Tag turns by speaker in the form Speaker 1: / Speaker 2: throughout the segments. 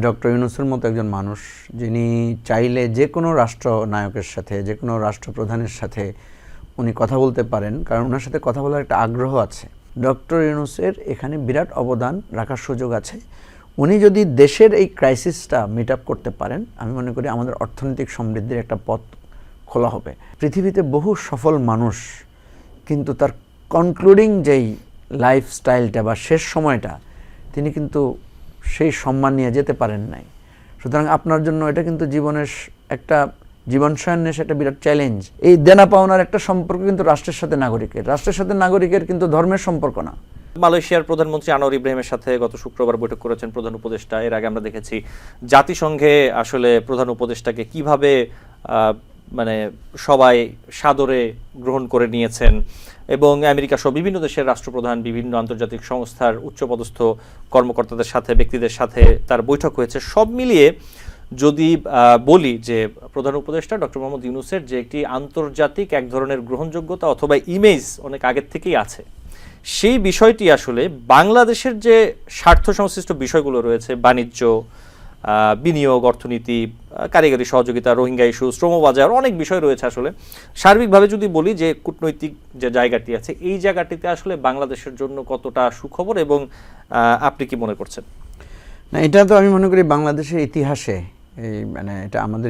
Speaker 1: Doctor ইউনূসের মতো একজন মানুষ যিনি চাইলে যে কোনো রাষ্ট্রনায়কের সাথে যে কোনো রাষ্ট্রপ্রধানের সাথে উনি কথা বলতে পারেন, কারণ ওনার সাথে কথা বলার একটা আগ্রহ আছে। ডক্টর ইউনূসের এখানে বিরাট অবদান রাখার সুযোগ আছে। উনি যদি দেশের এই ক্রাইসিসটা মিট আপ করতে পারেন, আমি মনে করি আমাদের অর্থনৈতিক সমৃদ্ধির একটা পথ খোলা হবে। পৃথিবীতে বহু সফল মানুষ কিন্তু তার কনক্লুডিং যেই লাইফস্টাইলটা বা শেষ সময়টা তিনি কিন্তু সেই সম্মান নিয়ে যেতে পারেন নাই। সুতরাং আপনার জন্য এটা কিন্তু জীবনের একটা জীবনশয়নের একটা বিরাট চ্যালেঞ্জ। এই দেনা পাওনার একটা সম্পর্ক কিন্তু রাষ্ট্রের সাথে নাগরিকের কিন্তু ধর্মের সম্পর্ক না।
Speaker 2: মালয়েশিয়ার প্রধানমন্ত্রী আনোয়ার ইব্রাহিমের সাথে গত শুক্রবার বৈঠক করেছেন প্রধান উপদেষ্টা। এর আগে আমরা দেখেছি জাতিসংঘে আসলে প্রধান উপদেষ্টাকে কিভাবে মানে সবাই সাদরে গ্রহণ করে নিয়েছেন, এবং আমেরিকা সহ বিভিন্ন দেশের রাষ্ট্রপ্রধান, বিভিন্ন আন্তর্জাতিক সংস্থার উচ্চপদস্থ কর্মকর্তাদের সাথে, ব্যক্তিদের সাথে তার বৈঠক হয়েছে। সব মিলিয়ে যদি বলি যে প্রধান উপদেষ্টা ডক্টর মোহাম্মদ ইউনূসের যে একটি আন্তর্জাতিক এক ধরনের গ্রহণযোগ্যতা অথবা ইমেজ অনেক আগের থেকেই আছে, সেই বিষয়টি আসলে বাংলাদেশের যে স্বার্থ সংশ্লিষ্ট বিষয়গুলো রয়েছে, বাণিজ্য, বিনিয়োগ, অর্থনীতি, কারিগরি সহযোগিতা, রোহিঙ্গা ইস্যু, শ্রমবাজার, অনেক বিষয় রয়েছে। আসলে সার্বিকভাবে যদি বলি যে কূটনৈতিক যে জায়গাটি আছে, এই জায়গাটিতে আসলে বাংলাদেশের জন্য কতটা সুখবর, এবং আপনি কি মনে করছেন?
Speaker 1: না, এটা তো আমি মনে করি বাংলাদেশের ইতিহাসে মানে এটা আমাদের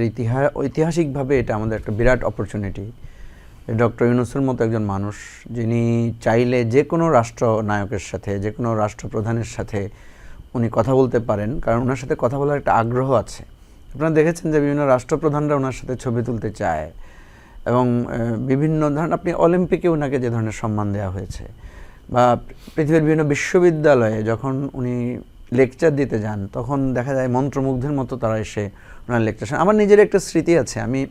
Speaker 1: ঐতিহাসিকভাবে এটা আমাদের একটা বিরাট অপরচুনিটি। ডক্টর ইউনূসের মতো একজন মানুষ যিনি চাইলে যে কোনো রাষ্ট্রনায়কের সাথে যে কোনো রাষ্ট্রপ্রধানের সাথে উনি কথা বলতে পারেন, কারণ ওনার সাথে কথা বলার একটা আগ্রহ আছে। আপনারা দেখেছেন যে বিভিন্ন রাষ্ট্রপ্রধানরা ওনার সাথে ছবি তুলতে চায়, এবং বিভিন্ন ধরনের আপনি অলিম্পিকে ওনাকে যে ধরনের সম্মান দেওয়া হয়েছে, বা পৃথিবীর বিভিন্ন বিশ্ববিদ্যালয়ে যখন উনি লেকচার দিতে যান তখন দেখা যায় মন্ত্রমুগ্ধের মতো তারা এসে ওনার লেকচার। আমার নিজের একটা স্মৃতি আছে, আমি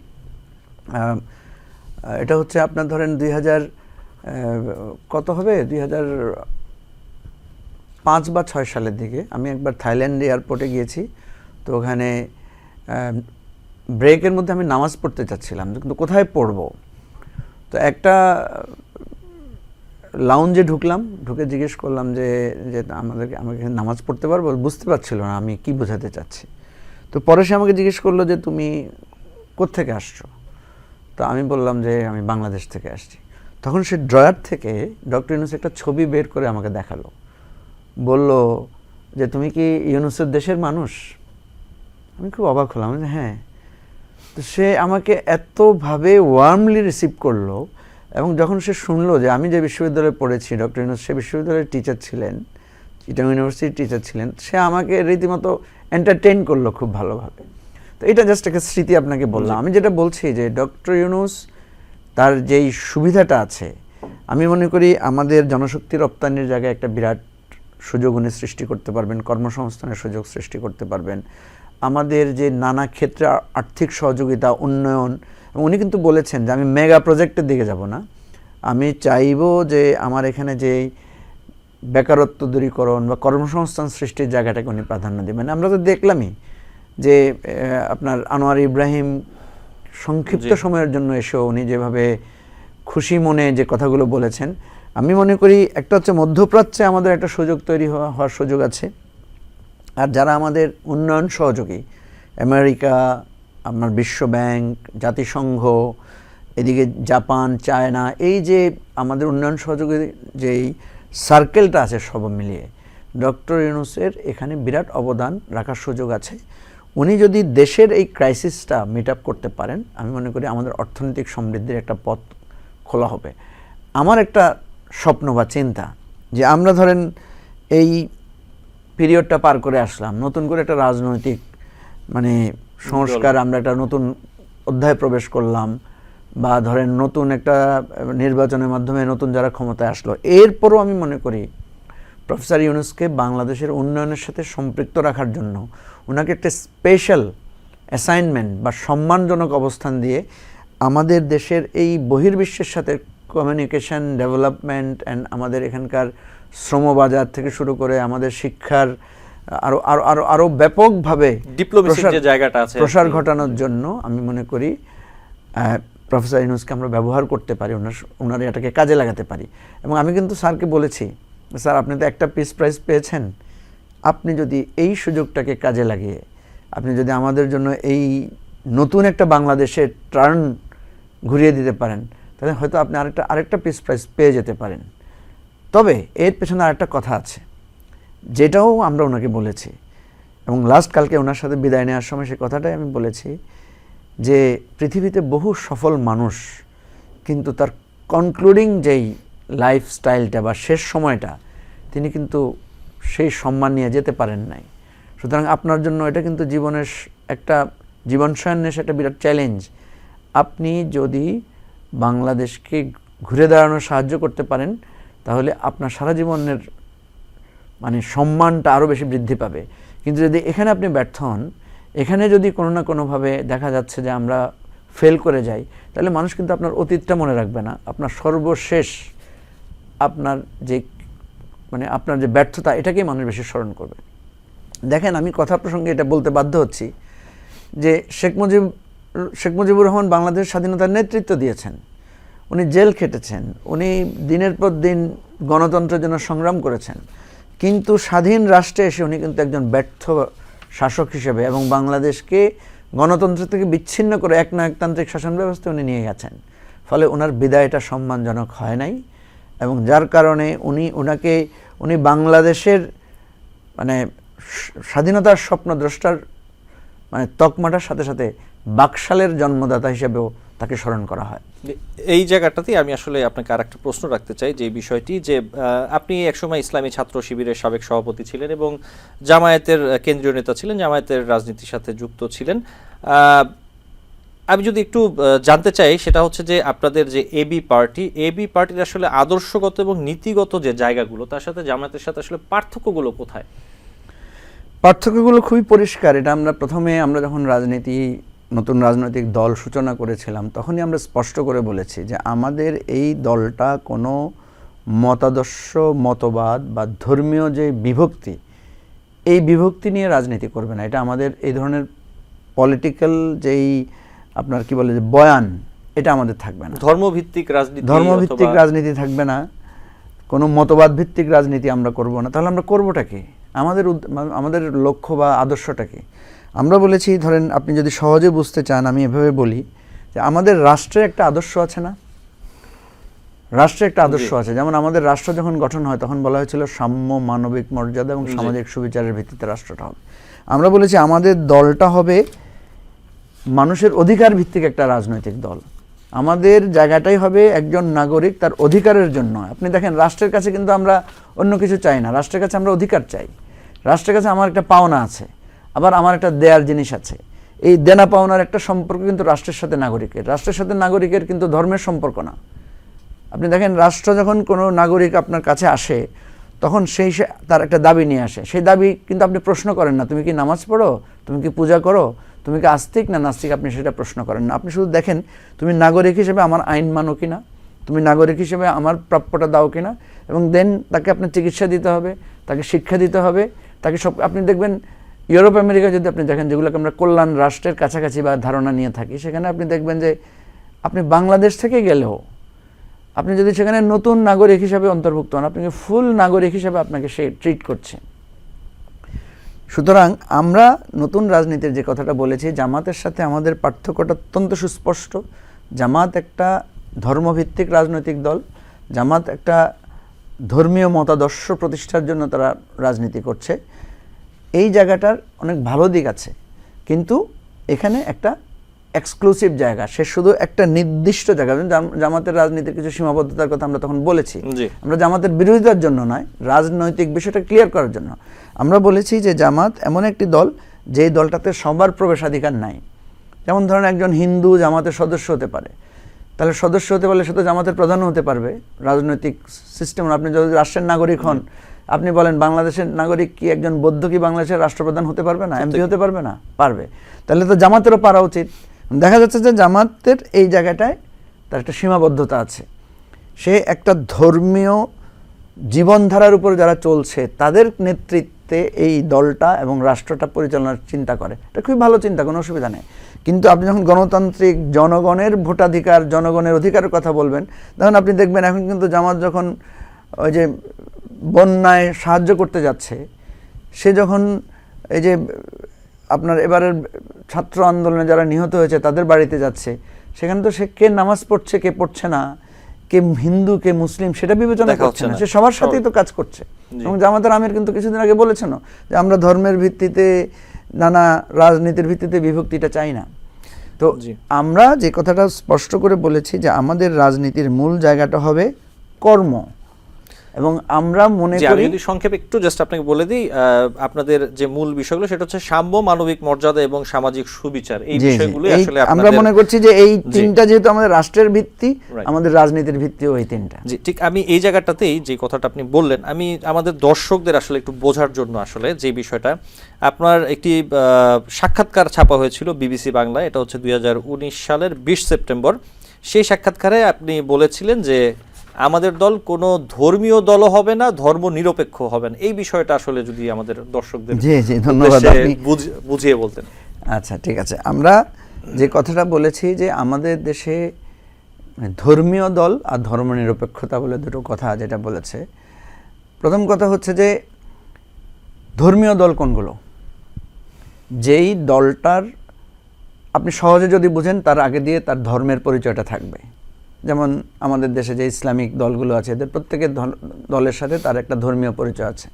Speaker 1: এটা হচ্ছে আপনার ধরেন 2005 বা 6 সালের দিকে আমি একবার থাইল্যান্ড এয়ারপোর্টে গিয়েছি। তো ওখানে ব্রেকের মধ্যে আমি নামাজ পড়তে চাচ্ছিলাম, কিন্তু কোথায় পড়ব। তো একটা লাউঞ্জে ঢুকলাম, ঢুকে জিজ্ঞেস করলাম যে আমাকে নামাজ পড়তে পারবো। বুঝতে পারছিল না আমি কি বোঝাতে চাচ্ছি। তো পরে সে আমাকে জিজ্ঞেস করলো যে তুমি কোত্থেকে আসছো। তো আমি বললাম যে আমি বাংলাদেশ থেকে আসছি। তখন সে ড্রয়ার থেকে ডক্টর ইউনূস একটা ছবি বের করে আমাকে দেখালো, বলল যে তুমি কি ইউনূসের দেশের মানুষ? আমি খুব অবাক হলাম যে হ্যাঁ। তো সে আমাকে এতভাবে ওয়ার্মলি রিসিভ করলো, এবং যখন সে শুনলো যে আমি যে বিশ্ববিদ্যালয়ে পড়েছি, ডক্টর ইউনূস সে বিশ্ববিদ্যালয়ের টিচার ছিলেন, চিটাং ইউনিভার্সিটির টিচার ছিলেন, সে আমাকে রীতিমতো এন্টারটেইন করলো খুব ভালোভাবে। তো এটা জাস্ট একটা স্মৃতি আপনাকে বললাম। আমি যেটা বলছি যে ডক্টর ইউনূস তার যেই সুবিধাটা আছে, আমি মনে করি আমাদের জনশক্তি রপ্তানির জায়গায় একটা বিরাট সুযোগ উনি সৃষ্টি করতে পারবেন, কর্মসংস্থানের সুযোগ সৃষ্টি করতে পারবেন, আমাদের যে নানা ক্ষেত্রে আর্থিক সহযোগিতা, উন্নয়ন। এবং উনি কিন্তু বলেছেন যে আমি মেগা প্রজেক্টের দিকে যাব না, আমি চাইবো যে আমার এখানে যে বেকারত্ব দূরীকরণ বা কর্মসংস্থান সৃষ্টির জায়গাটাকে উনি প্রাধান্য দেবেন। আমরা তো দেখলামই যে আপনার আনোয়ার ইব্রাহিম সংক্ষিপ্ত সময়ের জন্য এসেও উনি যেভাবে খুশি মনে যে কথাগুলো বলেছেন, আমি মনে করি একটা হচ্ছে মধ্যপ্রাচ্যে আমাদের একটা সুযোগ তৈরি হওয়ার সুযোগ আছে। আর যারা আমাদের উন্নয়ন সহযোগী, আমেরিকা, আপনার বিশ্ব ব্যাংক, জাতিসংঘ, এদিকে জাপান, চায়না, এই যে আমাদের উন্নয়ন সহযোগী যেই সার্কেলটা আছে, সব মিলিয়ে ডক্টর ইউনূসের এখানে বিরাট অবদান রাখার সুযোগ আছে। উনি যদি দেশের এই ক্রাইসিসটা মিট আপ করতে পারেন, আমি মনে করি আমাদের অর্থনৈতিক সমৃদ্ধির একটা পথ খোলা হবে। আমার একটা স্বপ্ন বা চিন্তা যে আমরা ধরেন এই পিরিয়ডটা পার করে আসলাম, নতুন করে একটা রাজনৈতিক মানে সংস্কার, আমরা একটা নতুন অধ্যায় প্রবেশ করলাম, বা ধরেন নতুন একটা নির্বাচনের মাধ্যমে নতুন যারা ক্ষমতায় আসলো, এরপরও আমি মনে করি প্রফেসর ইউনূসকে বাংলাদেশের উন্নয়নের সাথে সম্পৃক্ত রাখার জন্য ওনাকে একটা স্পেশাল অ্যাসাইনমেন্ট বা সম্মানজনক অবস্থান দিয়ে আমাদের দেশের এই বহির্বিশ্বের সাথে কমিউনিকেশন, ডেভেলপমেন্ট অ্যান্ড আমাদের এখানকার শ্রমবাজার থেকে শুরু করে আমাদের শিক্ষার আরো আরো আরো আরো ব্যাপকভাবে
Speaker 2: ডিপ্লোমেসির যে জায়গাটা আছে
Speaker 1: প্রসার ঘটানোর জন্য আমি মনে করি প্রফেসর ইউনূসকে আমরা ব্যবহার করতে পারি, ওনার এটাকে কাজে লাগাতে পারি। এবং আমি কিন্তু স্যারকে বলেছি, স্যার আপনি তো একটা পিস প্রাইজ পেয়েছেন, আপনি যদি এই সুযোগটাকে কাজে লাগিয়ে আপনি যদি আমাদের জন্য এই নতুন একটা বাংলাদেশের টার্ন ঘুরিয়ে দিতে পারেন, তাহলে হয়তো আপনি আরেকটা পিস প্রাইজ পেয়ে যেতে পারেন। তবে এর পেছনে আরেকটা কথা আছে, যেটাও আমরা ওনাকে বলেছি, এবং লাস্ট কালকে ওনার সাথে বিদায় নেওয়ার সময় সে কথাটাই আমি বলেছি, যে পৃথিবীতে বহু সফল মানুষ কিন্তু তার কনক্লুডিং যেই লাইফস্টাইলটা বা শেষ সময়টা তিনি কিন্তু সেই সম্মান নিয়ে যেতে পারেন নাই। সুতরাং আপনার জন্য এটা কিন্তু জীবনের একটা জীবনশয়নের একটা বিরাট চ্যালেঞ্জ। আপনি যদি বাংলাদেশকে ঘুরে দাঁড়ানোর সাহায্য করতে পারেন, তাহলে আপনার সারা জীবনের মানে সম্মানটা আরও বেশি বৃদ্ধি পাবে। কিন্তু যদি এখানে আপনি ব্যর্থ হন, এখানে যদি কোনো না কোনোভাবে দেখা যাচ্ছে যে আমরা ফেল করে যাই, তাহলে মানুষ কিন্তু আপনার অতীতটা মনে রাখবে না, আপনার সর্বশেষ আপনার যে মানে আপনার যে ব্যর্থতা এটাকেই মানুষ বেশি স্মরণ করবে। দেখেন, আমি কথা প্রসঙ্গে এটা বলতে বাধ্য হচ্ছি যে শেখ মুজিবুর রহমান বাংলাদেশ স্বাধীনতার নেতৃত্ব দিয়েছেন, উনি জেল খেটেছেন, উনি দিনের পর দিন গণতন্ত্রের জন্য সংগ্রাম করেছেন, কিন্তু স্বাধীন রাষ্ট্রে এসে উনি কিন্তু একজন ব্যর্থ শাসক হিসেবে এবং বাংলাদেশকে গণতন্ত্র থেকে বিচ্ছিন্ন করে একনায়কতান্ত্রিক শাসন ব্যবস্থা উনি নিয়ে গেছেন। ফলে ওনার বিদায়টা সম্মানজনক হয় নাই, এবং যার কারণে উনি বাংলাদেশের মানে স্বাধীনতার স্বপ্নদ্রষ্টার মানে তকমাটার সাথে সাথে বাকশালের জন্মদাতা হিসেবেও তাকে স্মরণ করা হয়।
Speaker 2: এই জায়গাটাতেই আমি আসলে আপনাকে আরেকটা প্রশ্ন রাখতে চাই, যে বিষয়টি যে আপনি একসময় ইসলামী ছাত্র শিবিরের সাবেক সভাপতি ছিলেন এবং জামায়াতের কেন্দ্রীয় নেতা ছিলেন, জামায়াতের রাজনীতির সাথে যুক্ত ছিলেন। আমি যদি একটু জানতে চাই, সেটা হচ্ছে যে আপনাদের যে এবি পার্টির আসলে আদর্শগত এবং নীতিগত যে জায়গাগুলো, তার সাথে জামায়াতের সাথে আসলে পার্থক্যগুলো কোথায়?
Speaker 1: পার্থক্যগুলো খুবই পরিষ্কার। এটা আমরা যখন নতুন রাজনৈতিক দল সূচনা করেছিলাম, তখনই আমরা স্পষ্ট করে বলেছি যে আমাদের এই দলটা কোনো মতাদর্শ, মতবাদ বা ধর্মীয় যে বিভক্তি, এই বিভক্তি নিয়ে রাজনীতি করবে না। এটা আমাদের এই ধরনের পলিটিক্যাল যেই আপনার কি বলে যে বয়ান, এটা আমাদের থাকবে না।
Speaker 2: ধর্মভিত্তিক
Speaker 1: রাজনীতি থাকবে না, কোনো মতবাদ ভিত্তিক রাজনীতি আমরা করব না। তাহলে আমরা করবোটা কি? আমাদের লক্ষ্য বা আদর্শটা কি? আমরা বলেছি, ধরেন আপনি যদি সহজে বুঝতে চান, আমি এভাবে বলি যে আমাদের রাষ্ট্রে একটা আদর্শ আছে না? রাষ্ট্রে একটা আদর্শ আছে। যেমন আমাদের রাষ্ট্র যখন গঠন হয় তখন বলা হয়েছিল সাম্য, মানবিক মর্যাদা এবং সামাজিক সুবিচারের ভিত্তিতে রাষ্ট্রটা হবে। আমরা বলেছি আমাদের দলটা হবে মানুষের অধিকার ভিত্তিক একটা রাজনৈতিক দল। আমাদের জায়গাটাই হবে একজন নাগরিক তার অধিকারের জন্য। আপনি দেখেন, রাষ্ট্রের কাছে কিন্তু আমরা অন্য কিছু চাই না, রাষ্ট্রের কাছে আমরা অধিকার চাই। রাষ্ট্রের কাছে আমার একটা পাওনা আছে, আবার আমার একটা দেয়ার জিনিস আছে। এই দেনা পাওনার একটা সম্পর্ক কিন্তু রাষ্ট্রের সাথে নাগরিকের কিন্তু ধর্মের সম্পর্ক না। আপনি দেখেন, রাষ্ট্র যখন কোনো নাগরিক আপনার কাছে আসে, তখন তার একটা দাবি নিয়ে আসে। সেই দাবি কিন্তু আপনি প্রশ্ন করেন না, তুমি কি নামাজ পড়ো, তুমি কি পূজা করো, তুমি কি আস্তিক না নাস্তিক, আপনি সেটা প্রশ্ন করেন না। আপনি শুধু দেখেন তুমি নাগরিক হিসেবে আমার আইন মানো কিনা, তুমি নাগরিক হিসেবে আমার প্রাপ্যটা দাও কিনা, এবং দেন তাকে আপনার চিকিৎসা দিতে হবে, তাকে শিক্ষা দিতে হবে, তাকে আপনি দেখবেন ইউরোপ আমেরিকা যদি আপনি দেখেন, যেগুলোকে আমরা কল্যাণ রাষ্ট্রের কাছাকাছি বা ধারণা নিয়ে থাকি, সেখানে আপনি দেখবেন যে আপনি বাংলাদেশ থেকে গেলেও আপনি যদি সেখানে নতুন নাগরিক হিসাবে অন্তর্ভুক্ত হন, আপনি ফুল নাগরিক হিসাবে আপনাকে সে ট্রিট করছে। সুতরাং আমরা নতুন রাজনীতির যে কথাটা বলেছি, জামাতের সাথে আমাদের পার্থক্যটা অত্যন্ত সুস্পষ্ট। জামাত একটা ধর্মভিত্তিক রাজনৈতিক দল, জামাত একটা ধর্মীয় মতাদর্শ প্রতিষ্ঠার জন্য তারা রাজনীতি করছে। এই জায়গাটার অনেক ভালো দিক আছে, কিন্তু এখানে একটা এক্সক্লুসিভ জায়গা, সে শুধু একটা নির্দিষ্ট জায়গা। জামাতের রাজনীতির কিছু সীমাবদ্ধতার কথা আমরা তখন বলেছি। আমরা জামাতের বিরোধিতার জন্য নয়, রাজনৈতিক বিষয়টা ক্লিয়ার করার জন্য আমরা বলেছি যে জামাত এমন একটি দল, যে দলটাতে সবার প্রবেশাধিকার নাই। যেমন ধরেন একজন হিন্দু জামাতের সদস্য হতে পারে, তাহলে সদস্য হতে পারলে সে তো জামাতের প্রধানও হতে পারবে রাজনৈতিক সিস্টেম। আপনি যদি রাষ্ট্রের নাগরিক হন, আপনি বলেন বাংলাদেশের নাগরিক কি একজন বৌদ্ধ কি বাংলাদেশের রাষ্ট্রপ্রধান হতে পারবে না, এমপি হতে পারবে না? পারবে। তাহলে তো জামাতেরও পারা উচিত। দেখা যাচ্ছে যে জামাতের এই জায়গাটায় তার একটা সীমাবদ্ধতা আছে। সে একটা ধর্মীয় জীবনধারার উপর যারা চলছে তাদের নেতৃত্বে এই দলটা এবং রাষ্ট্রটা পরিচালনার চিন্তা করে। এটা খুবই ভালো চিন্তা, কোনো অসুবিধা নেই। কিন্তু আপনি যখন গণতান্ত্রিক জনগণের ভোটাধিকার, জনগণের অধিকারের কথা বলবেন, তখন আপনি দেখবেন এখন কিন্তু জামাত যখন ওই যে বন্যায় সাহায্য করতে যাচ্ছে, সে যখন এই যে আপনার এবারের ছাত্র আন্দোলনে যারা নিহত হয়েছে তাদের বাড়িতে যাচ্ছে, সেখানে তো সে কে নামাজ পড়ছে কে পড়ছে না, কে হিন্দু কে মুসলিম সেটা বিবেচনা করছে না, সে সবার সাথেই তো কাজ করছে। এবং জামাতের আমির কিন্তু কিছুদিন আগে বলেছেন যে আমরা ধর্মের ভিত্তিতে নানা রাজনীতির ভিত্তিতে বিভক্তিটা চাই না। তো আমরা যে কথাটা স্পষ্ট করে বলেছি যে আমাদের রাজনীতির মূল জায়গাটা হবে কর্ম, এবং আমরা মনে করি,
Speaker 2: যদি সংক্ষেপে একটু জাস্ট আপনাকে বলে দিই, আপনাদের যে মূল বিষয়গুলো সেটা হচ্ছে সাম্য, মানবিক মর্যাদা এবং সামাজিক সুবিচার, এই বিষয়গুলো আসলে
Speaker 1: আমরা মনে করছি যে এই তিনটা যেহেতু আমাদের রাষ্ট্রের ভিত্তি, আমাদের রাজনীতির ভিত্তিও এই তিনটা।
Speaker 2: জি ঠিক, আমি এই জায়গাটাতেই যে কথাটা আপনি বললেন, আমি আমাদের দর্শকদের আসলে একটু বোঝার জন্য আসলে যে বিষয়টা, আপনার একটি সাক্ষাৎকার ছাপা হয়েছিল বিবিসি বাংলায়, এটা হচ্ছে 2019 সালের 20 সেপ্টেম্বর। সেই সাক্ষাৎকারে আপনি বলেছিলেন যে আমাদের দল কোনো ধর্মীয় দলও হবে না, ধর্ম নিরপেক্ষ হবে না। এই বিষয়টা আসলে যদি আমাদের দর্শকদের
Speaker 1: ধন্যবাদ
Speaker 2: বুঝিয়ে বলতেন।
Speaker 1: আচ্ছা ঠিক আছে, আমরা যে কথাটা বলেছি যে আমাদের দেশে ধর্মীয় দল আর ধর্মনিরপেক্ষতা বলে দুটো কথা যেটা বলেছে, প্রথম কথা হচ্ছে যে ধর্মীয় দল কোনগুলো, যেই দলটার আপনি সহজে যদি বুঝেন তার আগে দিয়ে তার ধর্মের পরিচয়টা থাকবে। যেমন আমাদের দেশে যে ইসলামিক দলগুলো আছে এদের প্রত্যেকের দলের সাথে তার একটা ধর্মীয় পরিচয় আছে।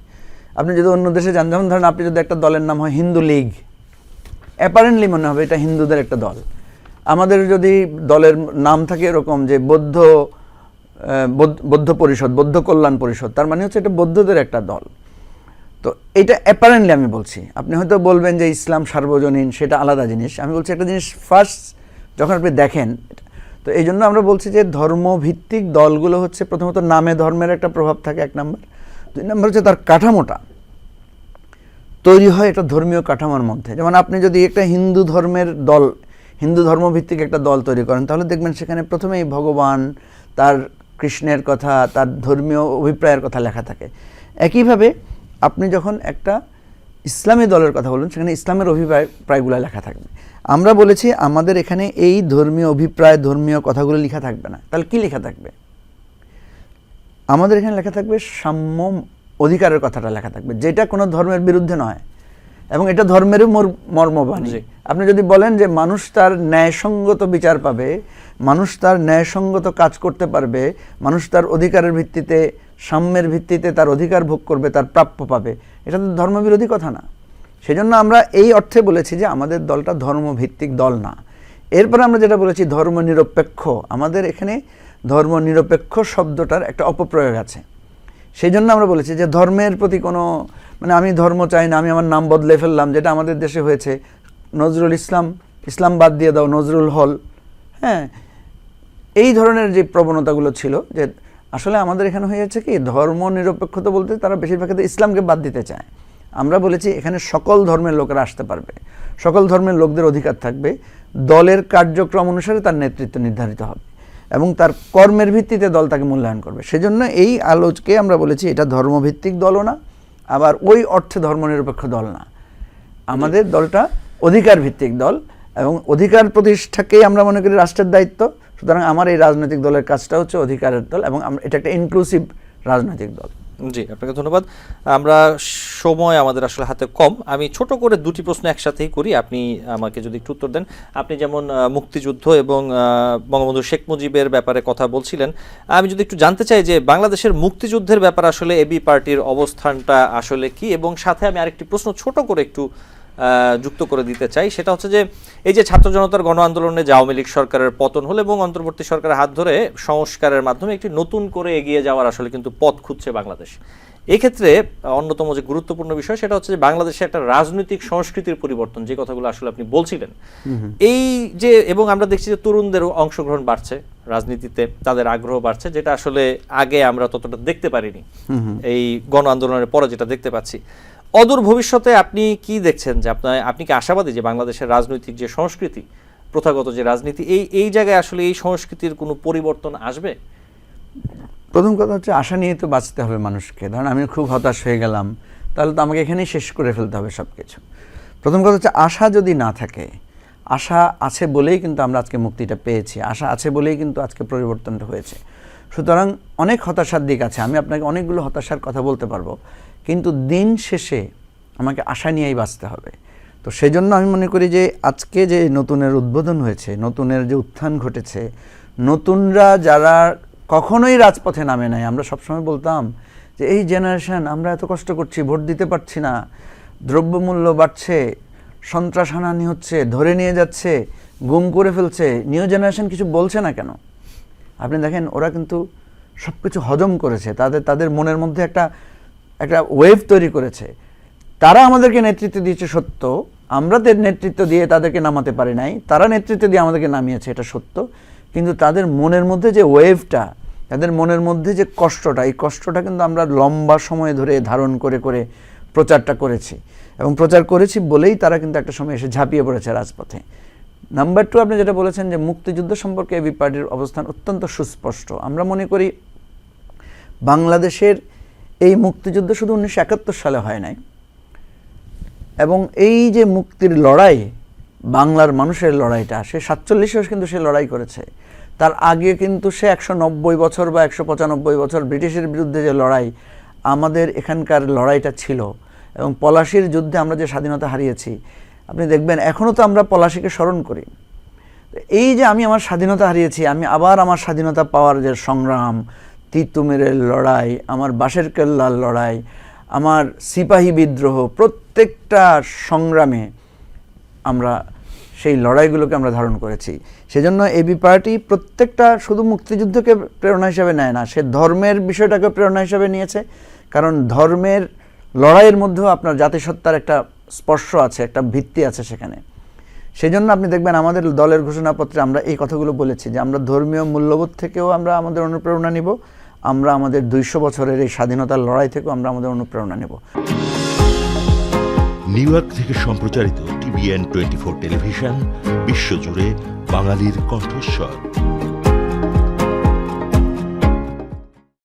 Speaker 1: আপনি যদি অন্য দেশে যান, যেমন ধরেন আপনি যদি একটা দলের নাম হয় হিন্দু লীগ, অ্যাপারেন্টলি মনে হবে এটা হিন্দুদের একটা দল। আমাদের যদি দলের নাম থাকে এরকম যে বৌদ্ধ পরিষদ, বৌদ্ধ কল্যাণ পরিষদ, তার মানে হচ্ছে এটা বৌদ্ধদের একটা দল। তো এটা অ্যাপারেন্টলি আমি বলছি, আপনি হয়তো বলবেন যে ইসলাম সার্বজনীন, সেটা আলাদা জিনিস। আমি বলছি একটা জিনিস ফার্স্ট যখন আপনি দেখেন, তো এই জন্য আমরা বলছি যে ধর্মভিত্তিক দলগুলো হচ্ছে প্রথমত নামে ধর্মের একটা প্রভাব থাকে, এক নম্বর। দুই নম্বর হচ্ছে তার কাঠামোটা তৈরি হয় এটা ধর্মীয় কাঠামোর মধ্যে। যেমন আপনি যদি একটা হিন্দু ধর্মের দল, হিন্দু ধর্মভিত্তিক একটা দল তৈরি করেন, তাহলে দেখবেন সেখানে প্রথমেই ভগবান, তার কৃষ্ণের কথা, তার ধর্মীয় অভিপ্রায়ের কথা লেখা থাকে। একইভাবে আপনি যখন একটা ইসলামী দলের কথা বলুন, সেখানে ইসলামের অভিপ্রায়গুলো লেখা থাকবে। আমরা বলেছি আমাদের এখানে এই ধর্মীয় অভিপ্রায়, ধর্মীয় কথাগুলো লেখা থাকবে না। তাহলে কি লেখা থাকবে? আমাদের এখানে লেখা থাকবে সাম্য অধিকারের কথাটা লেখা থাকবে, যেটা কোনো ধর্মের বিরুদ্ধে নয়, এবং এটা ধর্মেরও মর্মবাণী। আপনি যদি বলেন যে মানুষ তার ন্যায়সঙ্গত বিচার পাবে, মানুষ তার ন্যায়সঙ্গত কাজ করতে পারবে, মানুষ তার অধিকারের ভিত্তিতে, সাম্যের ভিত্তিতে তার অধিকার ভোগ করবে, তার প্রাপ্য পাবে, এটা তো ধর্মবিরোধী কথা না। সেজন্য আমরা এই অর্থে বলেছি যে আমাদের দলটা ধর্মভিত্তিক দল না। এরপরে আমরা যেটা বলেছি ধর্মনিরপেক্ষ, আমাদের এখানে ধর্মনিরপেক্ষ শব্দটার একটা অপপ্রয়োগ আছে। সেই জন্য আমরা বলেছি যে ধর্মের প্রতি কোনো, মানে আমি ধর্ম চাই না, আমি আমার নাম বদলে ফেললাম, যেটা আমাদের দেশে হয়েছে। নজরুল ইসলাম, ইসলাম বাদ দিয়ে দাও, নজরুল হল। হ্যাঁ, এই ধরনের যে প্রবণতাগুলো ছিল, যে আসলে আমাদের এখানে হয়েছে কি ধর্মনিরপেক্ষতা বলতে তারা বেশিরভাগ ক্ষেত্রে ইসলামকে বাদ দিতে চায়। আমরা বলেছি এখানে সকল ধর্মের লোকেরা আসতে পারবে, সকল ধর্মের লোকদের অধিকার থাকবে, দলের কার্যক্রম অনুসারে তার নেতৃত্ব নির্ধারিত হবে এবং তার কর্মের ভিত্তিতে দল তাকে মূল্যায়ন করবে। সেজন্য এই আলোচকে আমরা বলেছি এটা ধর্মভিত্তিক দলও না, আবার ওই অর্থে ধর্মনিরপেক্ষ দল না। আমাদের দলটা অধিকার ভিত্তিক দল, এবং অধিকার প্রতিষ্ঠাকেই আমরা মনে করি রাষ্ট্রের দায়িত্ব। সুতরাং আমার এই রাজনৈতিক দলের কাজটা হচ্ছে অধিকারের দল, এবং এটা একটা ইনক্লুসিভ রাজনৈতিক দল।
Speaker 2: জি, আপনাকে ধন্যবাদ। আমরা সময় আমাদের আসলে হাতে কম, আমি ছোট করে দুটি প্রশ্ন একসাথেই করি, আপনি আমাকে যদি একটু উত্তর দেন। আপনি যেমন মুক্তিযুদ্ধ এবং বঙ্গবন্ধু শেখ মুজিবের ব্যাপারে কথা বলছিলেন, আমি যদি একটু জানতে চাই যে বাংলাদেশের মুক্তিযুদ্ধের ব্যাপারে আসলে এবি পার্টির অবস্থানটা আসলে কি, এবং সাথে আমি আরেকটি প্রশ্ন ছোট করে একটু যুক্ত করে দিতে চাই। সেটা হচ্ছে যে এই যে ছাত্র জনতার গণ আন্দোলনে যে আওয়ামী লীগ সরকারের পতন হলো এবং অন্তর্বর্তী সরকারের হাত ধরে সংস্কারের মাধ্যমে একটি নতুন করে এগিয়ে যাওয়ার আসলে কিন্তু পথ খুঁজছে বাংলাদেশ। এক্ষেত্রে অন্যতম যে গুরুত্বপূর্ণ বিষয় সেটা হচ্ছে যে বাংলাদেশে একটা রাজনৈতিক সংস্কৃতির পরিবর্তন, যে কথাগুলো আসলে আপনি বলছিলেন, এই যে, এবং আমরা দেখছি যে তরুণদেরও অংশগ্রহণ বাড়ছে রাজনীতিতে, তাদের আগ্রহ বাড়ছে, যেটা আসলে আগে আমরা ততটা দেখতে পারিনি এই গণ আন্দোলনের পরে যেটা দেখতে পাচ্ছি। অদূর ভবিষ্যতে আপনি কি দেখছেন, যে আপনি কি আশাবাদী যে বাংলাদেশের রাজনৈতিক যে সংস্কৃতি, প্রথাগত যে রাজনীতি, এই জায়গায় আসলে এই সংস্কৃতির কোনো পরিবর্তন আসবে?
Speaker 1: প্রথম কথা হচ্ছে আশা নিয়ে তো বাঁচতে হবে মানুষকে। ধরেন আমি খুব হতাশ হয়ে গেলাম, তাহলে তো আমাকে এখানেই শেষ করে ফেলতে হবে সব কিছু। প্রথম কথা হচ্ছে আশা যদি না থাকে, আশা আছে বলেই কিন্তু আমরা আজকে মুক্তিটা পেয়েছি, আশা আছে বলেই কিন্তু আজকে পরিবর্তনটা হয়েছে। সুতরাং অনেক হতাশার দিক আছে, আমি আপনাকে অনেকগুলো হতাশার কথা বলতে পারবো, কিন্তু দিন শেষে আমাকে আশা নিয়েই বাঁচতে হবে। তো সেই জন্য আমি মনে করি যে আজকে যে নতুনের উদ্বোধন হয়েছে, নতুনের যে উত্থান ঘটেছে, নতুনরা যারা কখনোই রাজপথে নামে নাই, আমরা সবসময় বলতাম যে এই জেনারেশন আমরা এত কষ্ট করছি, ভোট দিতে পারছি না, দ্রব্যমূল্য বাড়ছে, সন্ত্রাস হানাহানি হচ্ছে, ধরে নিয়ে যাচ্ছে, গুম করে ফেলছে, নিউ জেনারেশন কিছু বলছে না কেন? আপনি দেখেন ওরা কিন্তু সব কিছু হজম করেছে, তাদের মনের মধ্যে একটা ওয়েভ তৈরি করেছে। তারা আমাদেরকে নেতৃত্ব দিয়েছে সত্য, আমরা নেতৃত্ব দিয়ে তাদেরকে নামাতে পারি নাই, তারা নেতৃত্ব দিয়ে আমাদেরকে নামিয়েছে, এটা সত্য। কিন্তু তাদের মনের মধ্যে যে ওয়েভটা, তাদের মনের মধ্যে যে কষ্টটা, এই কষ্টটা কিন্তু আমরা লম্বা সময় ধরে ধারণ করে করে প্রচারটা করেছি, এবং প্রচার করেছি বলেই তারা কিন্তু একটা সময় এসে ঝাঁপিয়ে পড়েছে রাজপথে। নাম্বার 2, আপনি যেটা বলেছেন যে মুক্তিযুদ্ধ সম্পর্কে এবি পার্টির অবস্থান অত্যন্ত সুস্পষ্ট। আমরা মনে করি বাংলাদেশের এই মুক্তিযুদ্ধ শুধু 1971 সালে হয় নাই, এবং এই যে মুক্তির লড়াই, বাংলার মানুষের লড়াইটা, সে 47-এও কিন্তু সে লড়াই করেছে। তার আগে কিন্তু সে 190 বছর বা 195 বছর ব্রিটিশের বিরুদ্ধে যে লড়াই, আমাদের এখানকার লড়াইটা ছিল। এবং পলাশির যুদ্ধে আমরা যে স্বাধীনতা হারিয়েছি, আপনি দেখবেন এখনও তো আমরা পলাশিকে স্মরণ করি। এই যে আমি আমার স্বাধীনতা হারিয়েছি, আমি আবার আমার স্বাধীনতা পাওয়ার যে সংগ্রাম, তিতুমিরের লড়াই, আমার বাঁশের কেল্লার লড়াই, আমার সিপাহী বিদ্রোহ, প্রত্যেকটা সংগ্রামে আমরা সেই লড়াইগুলোকে আমরা ধারণ করেছি। সেজন্য এবি পার্টি প্রত্যেকটা শুধু মুক্তিযুদ্ধকে প্রেরণা হিসাবে নেয় না, সে ধর্মের বিষয়টাকে প্রেরণা হিসাবে নিয়েছে। কারণ ধর্মের লড়াইয়ের মধ্যেও আপনার জাতিসত্তার একটা স্পর্শ আছে, একটা ভিত্তি আছে সেখানে। সেই জন্য আপনি দেখবেন আমাদের দলের ঘোষণাপত্রে আমরা এই কথাগুলো বলেছি যে আমরা ধর্মীয় মূল্যবোধ থেকেও আমরা আমাদের অনুপ্রেরণা নিব, আমরা আমাদের 200 বছরের এই স্বাধীনতার লড়াই থেকেও আমরা আমাদের অনুপ্রেরণা নেব।
Speaker 3: নিউ ইয়র্ক থেকে সম্প্রচারিত TVN 24 টেলিভিশন, বিশ্বজুড়ে বাঙালির কণ্ঠস্বর।